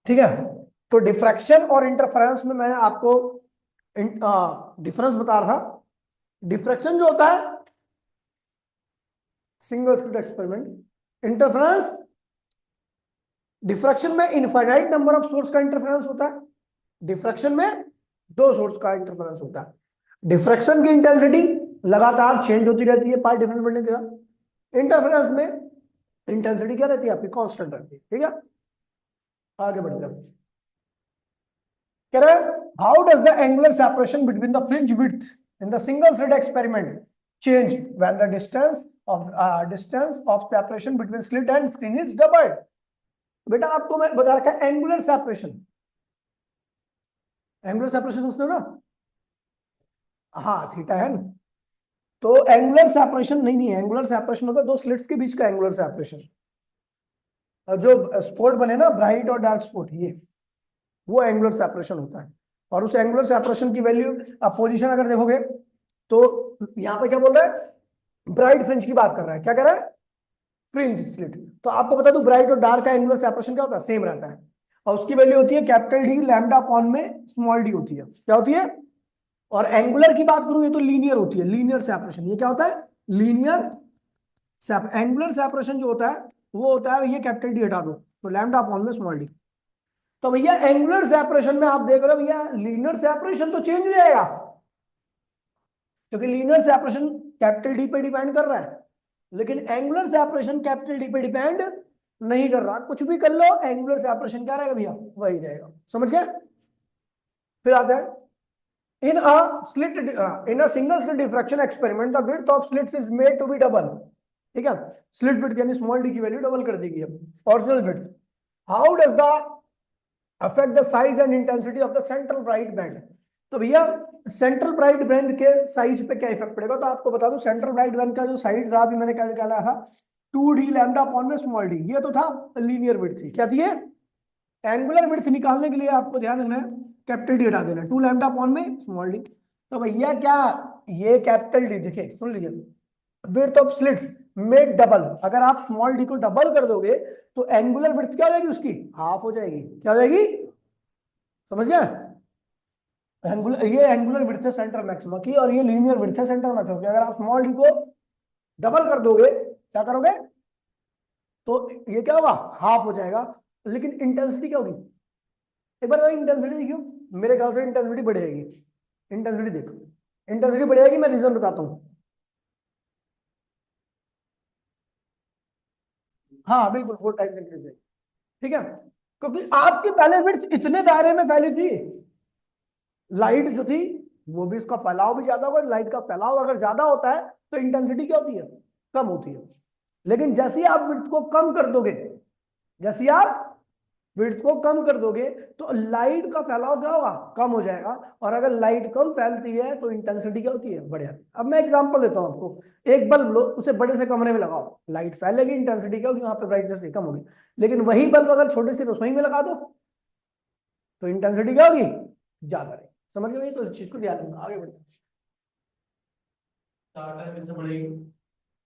ठीक है। तो डिफ्रैक्शन और इंटरफेरेंस में मैं आपको डिफरेंस बता रहा था। डिफ्रैक्शन जो होता है single slit experiment, interference, diffraction में इनफाइनाइट नंबर ऑफ सोर्स का इंटरफेरेंस होता है, डिफ्रैक्शन में दो सोर्स का इंटरफेरेंस होता है। डिफ्रैक्शन की इंटेंसिटी लगातार चेंज होती रहती है पाई डिफरेंस बढ़ने के साथ, इंटरफेरेंस में इंटेंसिटी क्या रहती है आपकी, कांस्टेंट रहती है। ठीक है, आगे बढ़ते हैं। कह रहे how does the angular separation between the fringe width in the single slit experiment change when the distance of separation between slit and screen is doubled. बेटा आपको मैं बता रखा है एंगुलर सेपरेशन, एंगुलर सेपरेशन समझते हो ना, हाँ थीटा है ना। तो एंगुलर सेपरेशन नहीं है, एंगुलर सेपरेशन होता है दो स्लिट्स के बीच का एंगुलर सेपरेशन। जो स्पॉट बने ना ब्राइट और डार्क स्पॉट, ये वो एंगुलर सेपरेशन होता है। और उस एंगुलर सेपरेशन की वैल्यू आप पोजीशन अगर देखोगे तो यहां पे क्या बोल रहा है, ब्राइट फ्रिंज की बात कर रहा है। क्या कर रहा है, फ्रिंज स्लिट। तो आपको बता दूं ब्राइट और डार्क का एंगुलर सेपरेशन क्या होता है, सेम रहता है। और उसकी वैल्यू होती है कैपिटल डी लैम्डा अपॉन में स्मॉल डी होती है। क्या होती है, और एंगुलर की बात करूं ये तो लीनियर होती है, लीनियर सेपरेशन। ये क्या होता है, लीनियर एंगुलर सेपरेशन जो होता है वो होता है, ये कैपिटल डी हटा दो तो लैम्डा अपॉन में स्मॉल डी। तो भैया एंगुलर सेपरेशन में आप देख रहे हो भैया लीनियर सेपरेशन तो चेंज हो जाएगा, क्योंकि लीनियर सेपरेशन कैपिटल डी पे डिपेंड कर रहा है, लेकिन एंगुलर सेपरेशन कैपिटल डी पे डिपेंड नहीं कर रहा। कुछ भी कर लो एंगुलर सेपरेशन क्या रहेगा भैया, वही रहेगा। समझ गए। फिर आता है in a slit, in a single slit diffraction experiment the width of slits is made to be double. ठीक है, स्लिट विड्थ यानी स्मॉल डी की वैल्यू डबल कर देगी अब original width. How does the affect the size and intensity of the central bright band. तो भैया central bright band के साइज पे क्या इफेक्ट पड़ेगा, तो आपको बता दूं सेंट्रल ब्राइट बैंड का जो साइज था अभी मैंने क्या निकाला था, 2d लैम्डा अपॉन में स्मॉल डी। ये तो था लीनियर विड्थ थी, क्या थी ये, एंगुलर विड्थ निकालने के लिए आपको ध्यान रखना है कैपिटल डी हटा देना, 2 लैम्डा अपॉन में स्मॉल डी। तो भैया क्या, ये कैपिटल डी देखिए सुन लीजिए, width of slits make double. अगर आप स्मॉल डी को डबल कर दोगे तो एंगुलर विड्थ क्या हो जाएगी, उसकी हाफ हो जाएगी। क्या हो जाएगी, समझ गया। एंगुलर, ये एंगुलर विड्थ है सेंटर मैक्सिमा की, और ये लीनियर विड्थ है सेंटर मैक्सिमा की। अगर आप स्मॉल डी को डबल कर दोगे, क्या करोगे, तो ये क्या होगा, हाफ हो जाएगा। लेकिन इंटेंसिटी क्या होगी, एक बार इंटेंसिटी देखियो, मेरे ख्याल से इंटेंसिटी बढ़ेगी। इंटेंसिटी देखो, इंटेंसिटी बढ़ेगी, मैं रीजन बताता हूँ। हाँ बिल्कुल 4 टाइम्स इंक्रीज है। ठीक है, क्योंकि आपकी पहले विड्थ इतने दायरे में फैली थी, लाइट जो थी वो भी, इसका फैलाव भी ज्यादा होगा। लाइट का फैलाव अगर ज्यादा होता है तो इंटेंसिटी क्या होती है, कम होती है। लेकिन जैसे ही आप विड्थ को कम कर दोगे, जैसे ही आप विड्थ को कम कर दोगे तो लाइट का फैलाव क्या होगा, कम हो जाएगा। और अगर लाइट कम फैलती है तो इंटेंसिटी क्या होती है, बढ़ जाती है। अब मैं एग्जांपल देता हूं आपको, एक बल्ब लो उसे बड़े से कमरे में लगाओ, लाइट फैलेगी, इंटेंसिटी क्या होगी, वहां पे ब्राइटनेस कम होगी। लेकिन वही बल्ब अगर छोटे सी रसोई में लगा दो तो इंटेंसिटी क्या होगी, ज्यादा रहेगी। समझ गए, तो इस चीज को ध्यान रखना। आगे बढ़ते,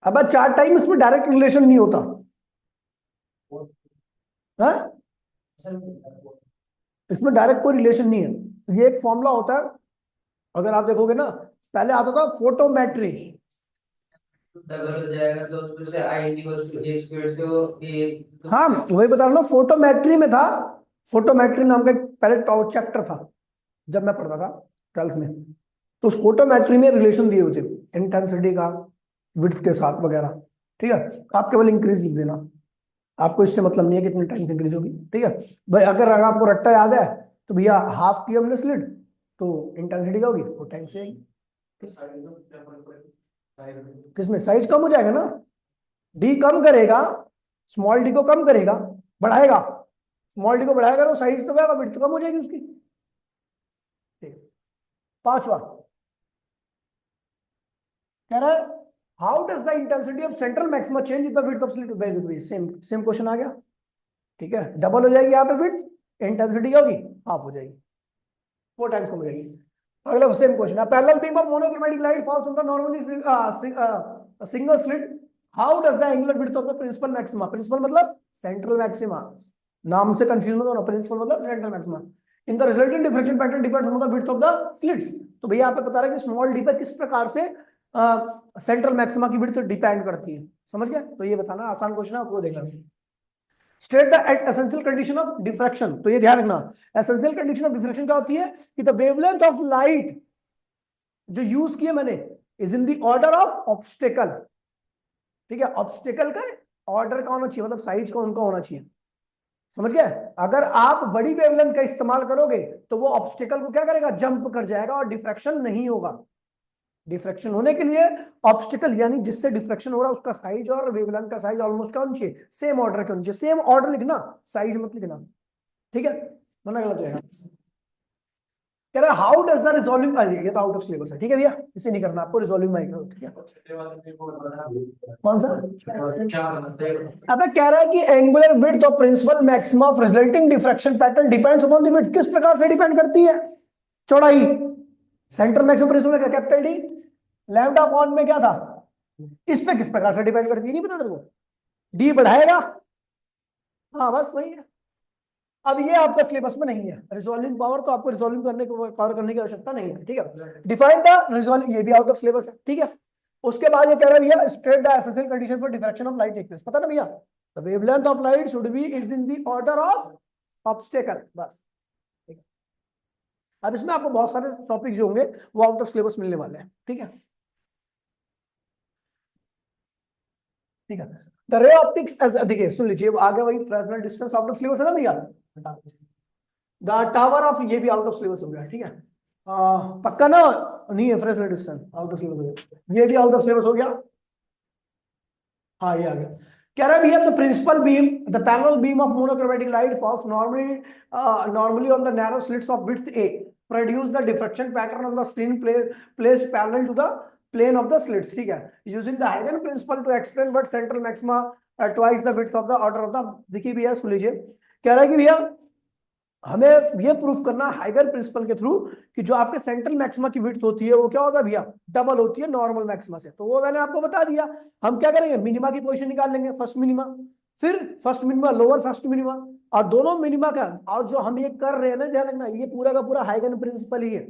अब 4 टाइम इसमें डायरेक्ट रिलेशन नहीं होता। हाँ, इसमें डायरेक्ट कोई रिलेशन नहीं है। ये एक फॉर्मूला होता है, अगर आप देखोगे ना, पहले आता था फोटोमेट्री। हाँ वही बता रहा हूँ, फोटोमेट्री में था, फोटोमेट्री नाम का एक पहले चैप्टर था जब मैं पढ़ता था 12th में। तो उस फोटोमेट्री में रिलेशन दिए हुए थे इंटेंसिटी का विड्थ के साथ वगैरह। ठीक है, आप केवल इंक्रीज लिख देना, आपको इससे मतलब नहीं है कितने टाइम इंक्रीज होगी। ठीक है भाई, अगर आपको रट्टा याद है तो भैया हाफ की हमने स्लिट, तो इंटेंसिटी क्या होगी 4 टाइम्स जाएगी। किसमें साइज कम हो जाएगा ना, डी कम करेगा, स्मॉल डी को कम करेगा, बढ़ाएगा, स्मॉल डी को बढ़ाएगा तो साइज तो क्या होगा, विड्थ कम हो जाएगी उसकी। ठीक, पांचवा कह रहा है how does the intensity of central maxima change with the width of slit value. Same same question आ गया। ठीक है, डबल हो जाएगी यहाँ पे विड्थ, इंटेंसिटी क्या होगी, हाफ हो जाएगी, 4 टाइम्स कम हो जाएगी। अगला सेम क्वेश्चन है, parallel beam of monochromatic light falls on the normally single slit, how does the angular width of the principal maxima, principal मतलब सेंट्रल मैक्सिमा, नाम से कंफ्यूज मत होना, प्रिंसिपल मतलब central maxima. In the resulting diffraction pattern depends on the width of the slits. तो भैया आप बता रहे हैं कि स्मॉल डी पर किस प्रकार से सेंट्रल मैक्सिमा की विड्थ डिपेंड करती है, समझ गए? तो ये बताना, आसान क्वेश्चन है, आपको देखना। State the essential condition of diffraction. तो ये ध्यान रखना, एसेंशियल कंडीशन ऑफ डिफ्रैक्शन क्या होती है कि द वेवलेंथ ऑफ लाइट जो यूज किए मैंने is in the order of obstacle. ठीक है, ऑब्स्टेकल का ऑर्डर का होना चाहिए, मतलब साइज का उनका होना चाहिए, समझ गए? अगर आप बड़ी वेवलेंथ का इस्तेमाल करोगे तो वो ऑब्स्टेकल को क्या करेगा, जंप कर जाएगा और डिफ्रैक्शन नहीं होगा। डिफ्रैक्शन होने के लिए ऑब्स्टिकल यानी जिससे डिफ्रैक्शन हो रहा है उसका साइज और वेवलेंथ का साइज ऑलमोस्ट क्या होना चाहिए, सेम ऑर्डर के होना चाहिए। सेम ऑर्डर लिखना, साइज मत लिखना, ठीक है, वरना गलत हो जाएगा। कह रहा है हाउ डज द रिजॉल्विंग, ये तो आउट ऑफ सिलेबस है, ठीक है भैया, इसे नहीं करना आपको, रिजॉल्विंग माइक्रो, ठीक है। कौन सा? अबे कह रहा है कि angular width of principal maxima of resulting diffraction pattern depends upon the width. किस प्रकार से डिपेंड करती है? चौड़ाई। सेंटर मैक्सिमम प्रिंसिपल का कैपिटल डी, लैम्डा अपॉन में क्या था, इस पे किस प्रकार से डिपेंड करती है, नहीं पता तेरे को? डी बढ़ाएगा, हाँ बस वही है। अब ये आपका सिलेबस में नहीं है रिजॉल्विंग पावर, तो आपको रिजॉल्विंग करने को पावर करने की आवश्यकता नहीं है, ठीक है। डिफाइन द रिजॉल्विंग, ये भी आउट ऑफ सिलेबस है, ठीक है। उसके बाद ये कह रहा है भैया state the essential condition for diffraction of light take place. पता ना भैया, the wavelength of light should be is in the order of obstacle, बस। अब इसमें आपको बहुत सारे टॉपिक जो होंगे वो आउट ऑफ सिलेबस मिलने वाले हैं, ठीक है, ठीक है। द रे ऑप्टिक्स एज, देखिए सुन लीजिए, आगे वही Fresnel distance out of syllabus है ना भैया। द टावर ऑफ, ये भी आउट ऑफ सिलेबस हो गया, ठीक है। पक्का ना, नहीं है Fresnel distance out of syllabus, ये भी आउट ऑफ सिलेबस हो गया। हाँ ये आ गया। कह रहा है भैया the principal beam, the parallel beam of monochromatic light falls normally on the narrow slits of width a, produce the diffraction pattern on the screen placed parallel to the plane of the slits, ठीक है। using the Huygens principle to explain what central maxima twice the width of the order of the, देखिए भैया सुन लीजिए, कह रहा है कि भैया हमें ये प्रूफ करना हाइगन प्रिंसिपल के थ्रू कि जो आपके सेंट्रल मैक्सिमा की विड्थ होती है वो क्या होता है भैया, डबल होती है नॉर्मल मैक्सिमा से। तो वो मैंने आपको बता दिया। हम क्या करेंगे, मिनिमा की पोजीशन निकाल लेंगे, फर्स्ट मिनिमा, फिर first minima lower first minima, और दोनों मिनिमा का, और जो हम ये कर रहे हैं ना, ध्यान रखना, ये पूरा का पूरा हाइगन प्रिंसिपल ही है,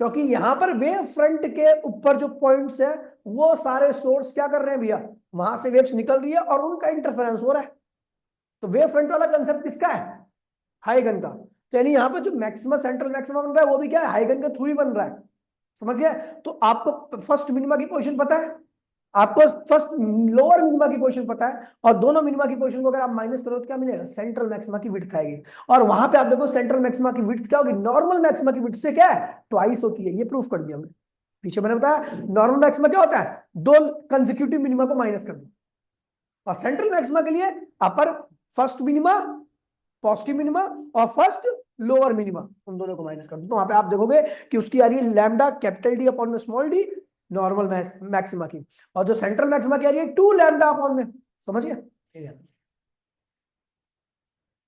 क्योंकि यहां पर वेव फ्रंट के ऊपर जो पॉइंट्स है वो सारे सोर्स क्या कर रहे हैं भैया, वहां से वेव्स निकल रही है और उनका इंटरफेरेंस हो रहा है। तो वेव फ्रंट वाला कंसेप्ट किसका है, हाइगन का। तो यानी यहाँ पे जो मैक्सिमम सेंट्रल मैक्सिमम बन रहा है वो भी क्या है, हाइगन के थ्रू ही बन रहा है, समझ गए? तो आपको फर्स्ट मिनिमा की पोजीशन पता है, आपको फर्स्ट लोअर मिनिमा की पोजीशन पता है, और दोनों मिनिमा की पोजीशन को अगर आप माइनस करो तो क्या मिलेगा, सेंट्रल मैक्सिमा की विड्थ आएगी। और वहां पे आप देखो सेंट्रल मैक्सिमा की विड्थ क्या होगी, नॉर्मल मैक्सिमा की विड्थ से क्या है, ट्वाइस होती है। ये प्रूफ कर दिया हमने, पीछे मैंने बताया नॉर्मल मैक्सिमा क्या होता है, दो कंसेक्यूटिव मिनिमा को माइनस कर दो, और सेंट्रल मैक्सिमा के लिए अपर फर्स्ट मिनिमा, पॉजिटिव मिनिमा, और फर्स्ट लोअर मिनिमा, उन दोनों को माइनस कर दो। तो वहां पे आप देखोगे कि उसकी आ रही है लैम्डा कैपिटल डी अपॉन में स्मॉल डी नॉर्मल मैक्सिमा की, और जो सेंट्रल मैक्सिमा की आ रही है 2 लैम्डा अपॉन में, समझ गए?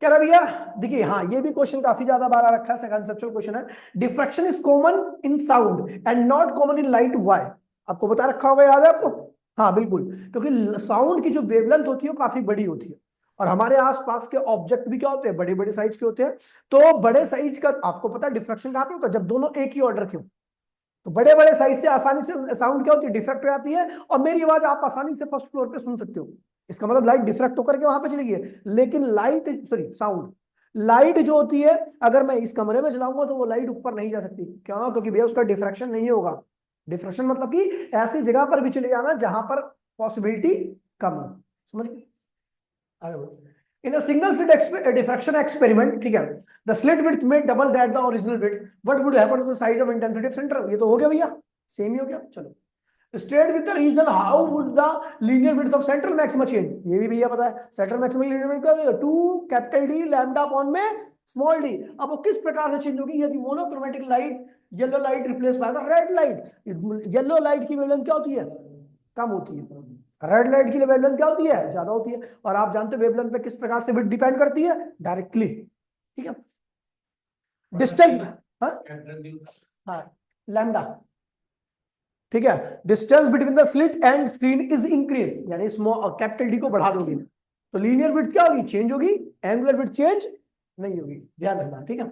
कह रहा भैया देखिए, हाँ ये भी क्वेश्चन काफी ज्यादा बार आ रखा है, कंसेप्चुअल क्वेश्चन है। Diffraction is common in sound and not common in light, why? आपको बता रखा होगा, याद है आपको? हाँ बिल्कुल, क्योंकि साउंड की जो वेवलेंथ होती है वो काफी बड़ी होती है, और हमारे आसपास के ऑब्जेक्ट भी क्या होते हैं, बड़े बड़े साइज के होते हैं। तो बड़े साइज का आपको पता है डिफ्रैक्शन कहाँ पे होता है, जब दोनों एक ही ऑर्डर के हो। तो बड़े बड़े साइज से आसानी से साउंड क्या होती है, डिफ्रैक्ट हो जाती है, और मेरी आवाज आप आसानी से फर्स्ट फ्लोर पे सुन सकते हो। इसका मतलब लाइट डिफ्रैक्ट होकर के वहां पे चली गई है, लेकिन लाइट, सॉरी साउंड, लाइट जो होती है अगर मैं इस कमरे में चलाऊंगा तो वो लाइट ऊपर नहीं जा सकती, क्यों? क्योंकि भैया उसका डिफ्रैक्शन नहीं होगा। डिफ्रैक्शन मतलब कि ऐसी जगह पर भी चले जाना जहां पर पॉसिबिलिटी कम हो, समझ गए? आगे बढ़ो। In a single slit diffraction experiment, ठीक है, the slit width may double that the original width. What would happen to the size of intensity of center? ये तो हो गया भैया, सेम ही हो गया। चलो, state with the reason how would the linear width of central maxima change? ये भी भैया पता है, central maximum linear width क्या होगा, 2 कैपिटल D लैम्डा अपॉन में स्मॉल d। अब वो किस प्रकार से चेंज होगी, यदि monochromatic light yellow light replace by the red light. Yellow light की वेवलेंथ क्या होती है, कम होती है, रेड लाइट की वेवलेंथ क्या होती है, ज्यादा होती है। और आप जानते हो वेवलेंथ पे किस प्रकार से विड्थ डिपेंड करती है, डायरेक्टली, ठीक है, डिस्टेंस, हाँ लैम्डा, ठीक है। Distance between the slit and screen is increase, यानी कैपिटल डी को बढ़ा दोगे तो लीनियर विड्थ क्या होगी, चेंज होगी, एंगुलर विड्थ चेंज नहीं होगी, ध्यान रखना, ठीक है।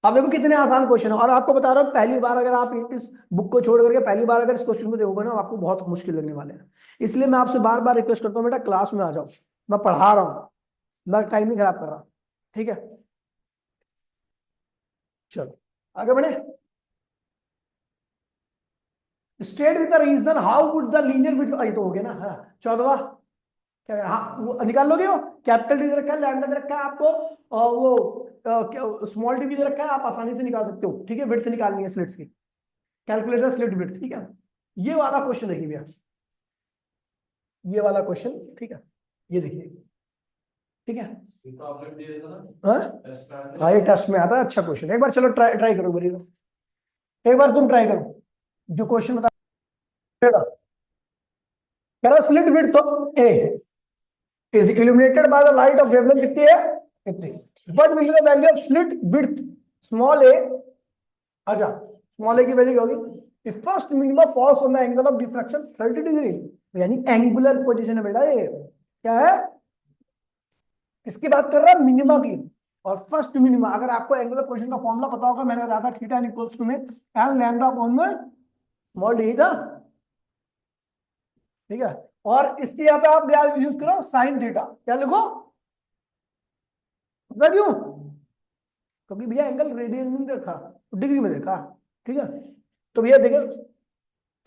अब देखो कितने आसान क्वेश्चन है, और आपको बता रहा हूँ पहली बार अगर आप इस बुक को छोड़ करके पहली बार अगर इस क्वेश्चन को देखोगे ना, आपको बहुत मुश्किल लगने वाले हैं। इसलिए मैं आपसे बार बार रिक्वेस्ट करता हूँ, बेटा क्लास में आ जाओ, मैं पढ़ा रहा हूँ, मैं टाइम नहीं खराब कर रहा, ठीक है। चलो आगे बढ़े। State with the reason how would the linear width, तो हो गया ना, हाँ 14वां क्या है? हाँ वो निकाल लोगे, वो कैपिटल डी दे रखा है, लैम्डा दे रखा है आपको, और वो स्मॉल डी भी दे रखा है, आप आसानी से निकाल सकते हो, ठीक है। विड्थ निकालनी है स्लिट्स की, कैलकुलेटर स्लिट विड्थ, ठीक है। ये वाला क्वेश्चन देखिए भैया, ये वाला क्वेश्चन, ठीक है, ये देखिए, ठीक है। हाँ हाँ, ये टेस्ट में आता है, अच्छा क्वेश्चन, एक बार चलो ट्राई ट्राई करो बड़ी, एक बार तुम ट्राई करो जो क्वेश्चन बता, कह रहा स्लिट विड्थ तो ए is illuminated by the light of wavelength कितनी है, कितनी, what will be the value of slit width small a, अच्छा स्मॉल ए की वैल्यू होगी, first minimum false on the angle of diffraction 30 degree, यानी एंगुलर पोजीशन है बेटा, ये क्या है, इसकी बात कर रहा है मिनिमा की, और फर्स्ट मिनिमा, अगर आपको एंगुलर पोजीशन का फॉर्मूला पता होगा, मैंने बताया था थीटा इक्वल्स टू में एन लैम्डा अपॉन में स्मॉल डी था, ठीक है। और इसके यहाँ पे आप यूज करो साइन थीटा, क्या लिखो, पता क्यों, क्योंकि भैया एंगल रेडियन में देखा, डिग्री में देखा, ठीक है। तो भैया देखिए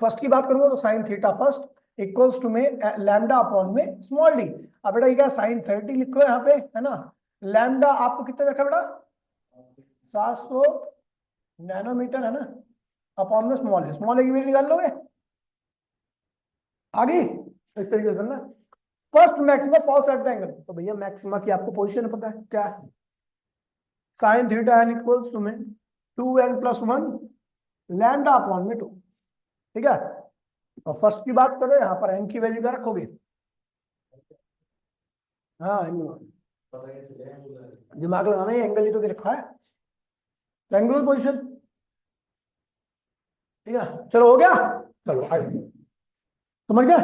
फर्स्ट की बात करूंगा तो sine theta first equals to में लैम्डा अपॉन में स्मॉल डी। अब बेटा ये क्या, साइन 30 लिखो यहाँ पे, है ना, लैम्डा आपको कितना रखा बेटा, 700 नैनोमीटर, है ना, अपॉन में स्मॉल है, स्मॉल की वैल्यू निकाल लोगे आगे, तो इस तरीके से करना। First maximum falls at the angle, तो भैया मैक्सिमा की आपको पोजीशन पता है क्या है, sine theta N equals to में 2n+1 लैम्डा अपॉन में 2, ठीक है। और फर्स्ट की बात करो, यहाँ पर एन की वैल्यू क्या रखोगे, हाँ दिमाग लगाना है, एंगल ही तो दे रखा है, एंगुलर पोजीशन, ठीक है। चलो हो गया, चलो आगे, समझ गया।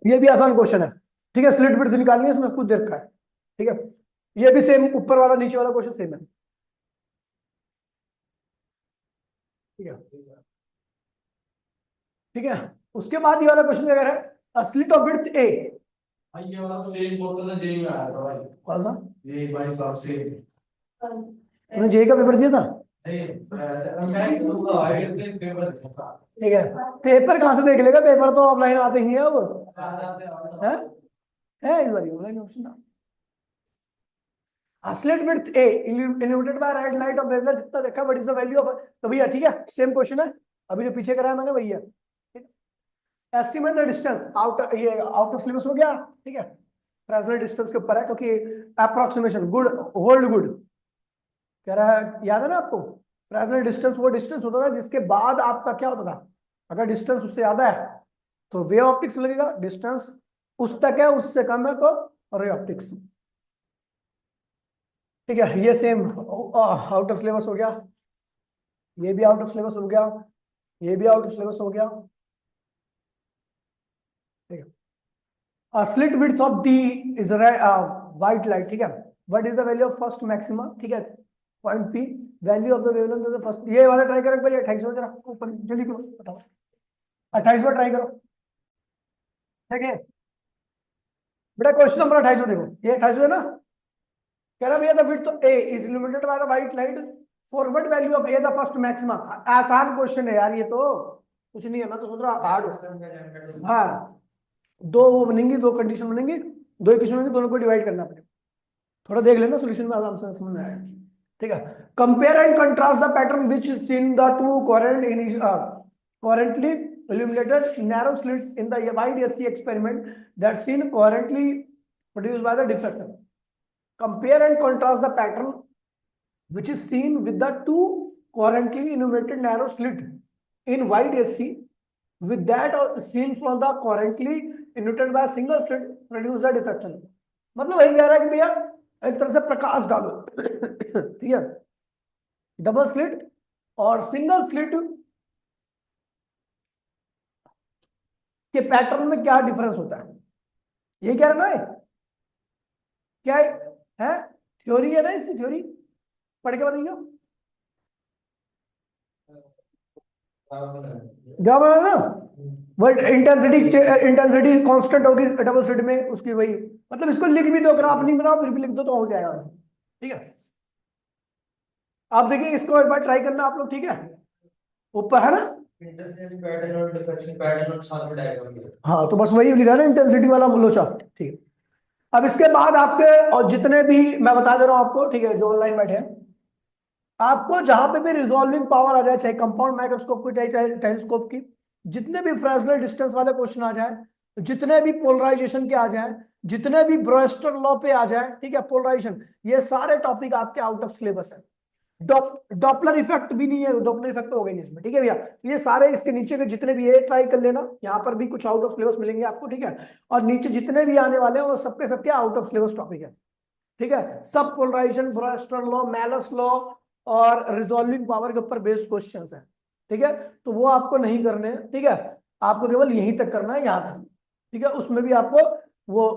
ये भी आसान क्वेश्चन है, ठीक है, स्लिट विड्थ निकालनी है, इसमें कुछ दे रखा है, ठीक है। ये भी सेम, ऊपर वाला नीचे वाला क्वेश्चन सेम है, ठीक है, ठीक है। उसके बाद ये वाला क्वेश्चन अगर है स्लिट ऑफ विड्थ ए, ये वाला तो सेम क्वेश्चन है, जेई में आया था भाई, कौन सा, ये भाई साहब से, तुमने जेई का पेपर दिया था, ठीक है। पेपर कहाँ से देख लेगा, पेपर तो ऑफलाइन आते ही है, अब है इस बार ऑनलाइन ऑप्शन था। Slit width A illuminated by red light of wavelength जितना देखा, what is the value of, तो भैया ठीक है सेम क्वेश्चन है, अभी जो पीछे कराया मैंने वही है, एस्टिमेट द डिस्टेंस आउट, ये आउट ऑफ सिलेबस हो गया, ठीक है, फ्रेसनेल डिस्टेंस के ऊपर है, क्योंकि अप्रोक्सीमेशन गुड होल्ड गुड कह रहा है, याद है ना आपको, फ्रेसनेल डिस्टेंस वो डिस्टेंस होता था जिसके बाद आपका क्या होता था, अगर डिस्टेंस उससे ज्यादा है तो वेव ऑप्टिक्स लगेगा, डिस्टेंस उस तक है उससे कम है तो रे ऑप्टिक्स, ठीक है। ये सेम आउट ऑफ सिलेबस हो गया, ये भी आउट ऑफ सिलेबस हो गया, ये भी आउट ऑफ सिलेबस हो गया, ठीक है। Slit width of D is white light, ठीक है, what is the value of first maxima, ठीक है, point P, value of the wavelength of the first, ये वाला ट्राई करो पहले, 28वां जरा ऊपर जल्दी करो, बताओ 28वां ट्राई करो, ठीक है बेटा, क्वेश्चन नंबर 28वां देखो, ये 28वां ना, कह रहा भैया the width of A is illuminated by the white light for what value of A the first maxima, आसान क्वेश्चन है यार, ये तो कुछ नहीं है, मैं तो सोच रहा हार्ड, हाँ दो वो बनेंगी, दो कंडीशन बनेंगी, दो इक्वेशन बनेंगी, दोनों को डिवाइड करना पड़ेगा, थोड़ा देख लेना सोल्यूशन में आराम से समझ में आएगा, ठीक है। Compare and contrast the pattern which seen the two coherent in coherently illuminated narrow slits in the wide SC experiment that seen coherently produced by the diffractor. Compare and contrast the pattern which is seen with the two coherently illuminated narrow slit in wide SC with that seen from the coherently illuminated by a single slit produce the diffraction. मतलब वही कह रहा है कि भैया एक तरह से प्रकाश डालो, ठीक है, डबल स्लिट और सिंगल स्लिट कि पैटर्न में क्या डिफरेंस होता है, ये कह रहा है क्या है, थ्योरी है ना, इसकी थ्योरी पढ़ के बताइए। क्या बना ना, वर्ड इंटेंसिटी कांस्टेंट होगी डबल स्लिट में उसकी, वही मतलब इसको लिख भी दो, अगर आप नहीं बनाओ फिर भी लिख दो तो हो जाएगा आंसर। ठीक है, आप देखिए इसको एक बार ट्राई करना आप लोग, ठीक है, ऊपर है ना, इंटरफेरेंस पैटर्न और डिफ्रेक्शन पैटर्न और साथ में डायग्राम। हाँ तो बस वही लिखा ना इंटेंसिटी वाला लोचा। ठीक है, अब इसके बाद आपके और जितने भी मैं बता दे रहा हूं आपको, ठीक है, जो ऑनलाइन बैठे हैं, आपको जहां पे भी रिजॉल्विंग पावर आ जाए, चाहे कंपाउंड माइक्रोस्कोप की चाहे टेलीस्कोप की, जितने भी फ्रेसनल डिस्टेंस वाले क्वेश्चन आ जाए, जितने भी पोलराइजेशन के आ जाए, जितने भी ब्रोस्टर लॉ पे आ जाए, ठीक है, पोलराइजेशन, ये सारे टॉपिक आपके आउट ऑफ सिलेबस है। डॉपलर इफेक्ट भी नहीं है, डॉपलर इफेक्ट तो हो गई नहीं इसमें, ठीक है भैया, ये सारे इसके नीचे के जितने भी, ये ट्राई कर लेना, यहाँ पर भी कुछ आउट ऑफ सिलेबस मिलेंगे आपको, ठीक है, और नीचे जितने भी आने वाले हैं वो सबके सबके आउट ऑफ सिलेबस टॉपिक है। ठीक है, सब पोलराइजेशन, ब्रोस्टर लॉ, मैलस लॉ और रिजॉल्विंग पावर के ऊपर बेस्ड क्वेश्चंस है। ठीक है, तो वो आपको नहीं करने हैं, ठीक है, आपको केवल यहीं तक करना है, यहाँ तक। ठीक है, उसमें भी आपको वो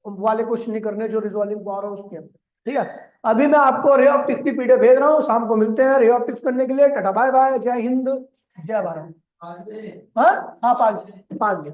वाले क्वेश्चन नहीं करने जो रिजॉल्विंग पावर है उसके अंदर। ठीक है, अभी मैं आपको रे ऑप्टिक्स की पीडीएफ भेज रहा हूँ, शाम को मिलते हैं रे ऑप्टिक्स करने के लिए। टाटा बाय बाय, जय हिंद, जय भारत। हाँ हाँ, 5 5 बजे।